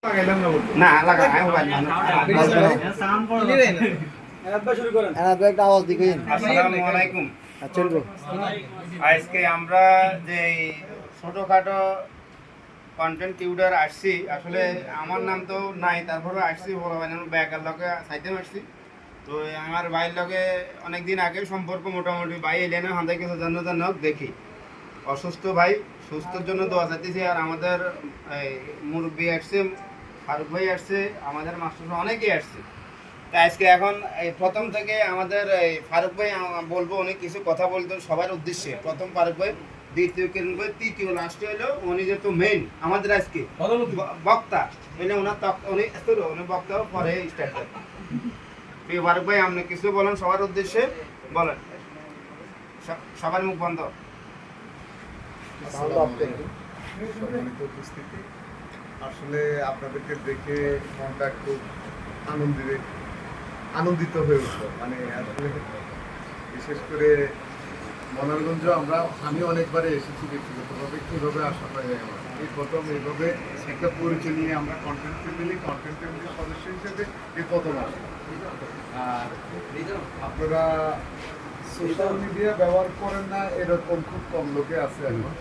না লাগা আওয়াজ দিকেন। আসসালামু আলাইকুম। চলবো আজকে আমরা যে ছোটখাটো কন্টেন্ট ক্রিয়েটর আসছি, আসলে আমার নাম তো নাই, তারপরে আসছি বড় ভাই ব্যাগের লগে সাইতে আসছি। তো আমার ভাইয়ের লগে অনেকদিন আগে সম্পর্ক, মোটামুটি ভাই এলে না হাতে কিছু জন্য দেখি অসুস্থ ভাই, সুস্থর জন্য দোয়া চাইতেছি। আর আমাদের মুরব্বী আসছে, ফারুক ভাই আসছে, আমাদের মাস্টার অনেকেই আসছে। তাই আজকে এখন এই প্রথম থেকে আমাদের এই ফারুক ভাই বলবো, অনেক কিছু কথা বলতো সবার উদ্দেশ্যে। প্রথম ফারুক ভাই, দ্বিতীয় কিরণ ভাই, তৃতীয় লাস্টে হলো উনি যেহেতু মেইন আমাদের আজকে বক্তা, মানে ওনার উনি বক্তা পরে স্টার্ট করেন। প্রিয় ফারুক ভাই, আপনি কিছু বলেন সবার উদ্দেশ্যে, বলেন। সবার মুখ বন্ধ। সম্মানিত উপস্থিতি, আসলে আপনাদেরকে দেখে মনটা খুব আনন্দিত হয়ে উঠলো। মানে আসলে বিশেষ করে মনোরগঞ্জ আমি অনেকবারে এসেছি ব্যক্তিগতভাবে, কীভাবে আসা হয় এই প্রথম এইভাবে একটা পরিচয় নিয়ে আমরা কন্টেন্ট ফ্যামিলির সদস্য হিসেবে এই প্রথম আসলাম। আর আপনারা সোশ্যাল মিডিয়া ব্যবহার করেন না এরকম খুব কম লোকে আছে এখন।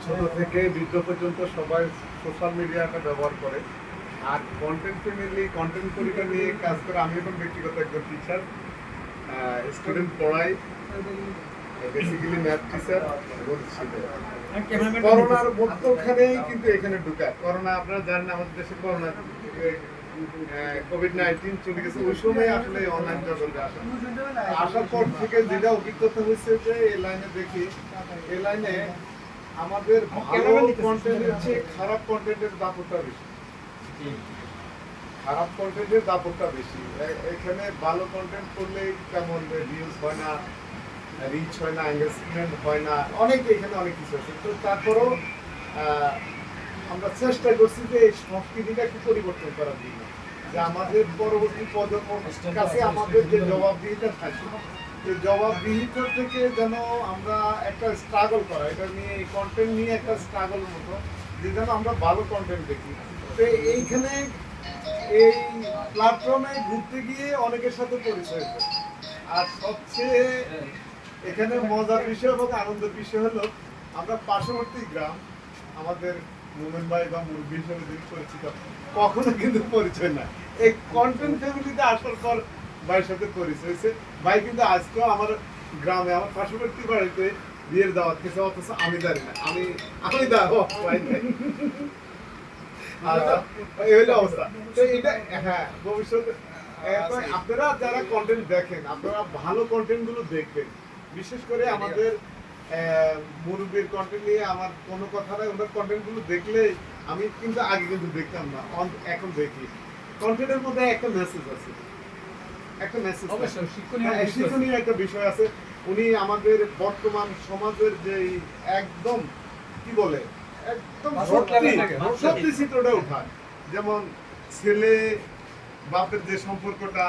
ছোট থেকে বৃদ্ধ পর্যন্ত সবাই সোশ্যাল মিডিয়াটা ব্যবহার করে। আর কন্টেন্ট ফ্যামিলি, কন্টেন্ট পরিবার নিয়ে কাজ করে। আমি এখন ব্যক্তিগত একজন টিচার, স্টুডেন্ট পড়াই, বেসিক্যালি ম্যাথ টিচার। করোনার মধ্যখানেই কিন্তু এখানে ঢুকা, করোনা আপনারা জানেন আমাদের দেশে করোনা কোভিড-19 চলে গেছে, ওই সময় আসলে অনলাইন জগতে আসার পর থেকে যেটা অভিজ্ঞতা হয়েছে যে এই লাইনে দেখি, এই লাইনে আমাদের ভালো কন্টেন্টের চেয়ে খারাপ কন্টেন্টের দাপটটা বেশি। খারাপ কন্টেন্টের দাপটটা বেশি। এখানে ভালো কন্টেন্ট করলে তেমন ভিউজ হয় না, রিচ হয় না, এঙ্গেজমেন্ট হয় না, অনেকে এখানে অনেক কিছু আছে। তো তারপরেও আমরা চেষ্টা করছি যে এই সংস্কৃতিটা একটু পরিবর্তন করার জন্য, যে আমাদের পরবর্তী প্রজন্মের কাছে আমাদের যে জবাবদিহিতা থাকে, এই জবাবদিহিতা থেকে যেন আমরা একটা স্ট্রাগল করা, এটা নিয়ে এই কন্টেন্ট নিয়ে একটা স্ট্রাগলের মতো, যে যেন আমরা ভালো কন্টেন্ট দেখি। তো এইখানে এই প্ল্যাটফর্মে ঘুরতে গিয়ে অনেকের সাথে পরিচয় হয়েছে। আর সবচেয়ে এখানে মজার বিষয় এবং আনন্দের বিষয় হলো, আমরা পার্শ্ববর্তী গ্রাম, আমাদের মোমেন ভাই বা মুরব্বী হিসেবে যিনি পরিচিত, কখনো কিন্তু পরিচয় না। এই কন্টেন্ট ফ্যামিলিতে আসার পর ভাইয়ের সাথে পরিচয় হয়েছে। ভাই কিন্তু আজকেও আমার গ্রামে, আমার পার্শ্ববর্তী বাড়িতে বিয়ের দাওয়াত খেয়েছে, অথচ আমি জানি না, আমি দাওয়াত পাই নাই। এই হলো অবস্থা। তো এটা হ্যাঁ, ভবিষ্যতে আপনারা যারা কন্টেন্ট দেখেন, আপনারা ভালো কন্টেন্ট গুলো দেখবেন। বিশেষ করে আমাদের মুরব্বীর কন্টেন্ট নিয়ে আমার কোনো কথা নাই। ওনার কন্টেন্ট গুলো দেখলে আমি কিন্তু আগে কিন্তু দেখতাম না, এখন দেখি। কন্টেন্টের মধ্যে একটা মেসেজ আছে, একটা মেসেজ, শিক্ষণীয় একটা বিষয় আছে। উনি আমাদের বর্তমান সমাজের যে একদম কি বলে, একদম সত্যি চিত্রটা উঠায়। যেমন ছেলে বাপের যে সম্পর্কটা,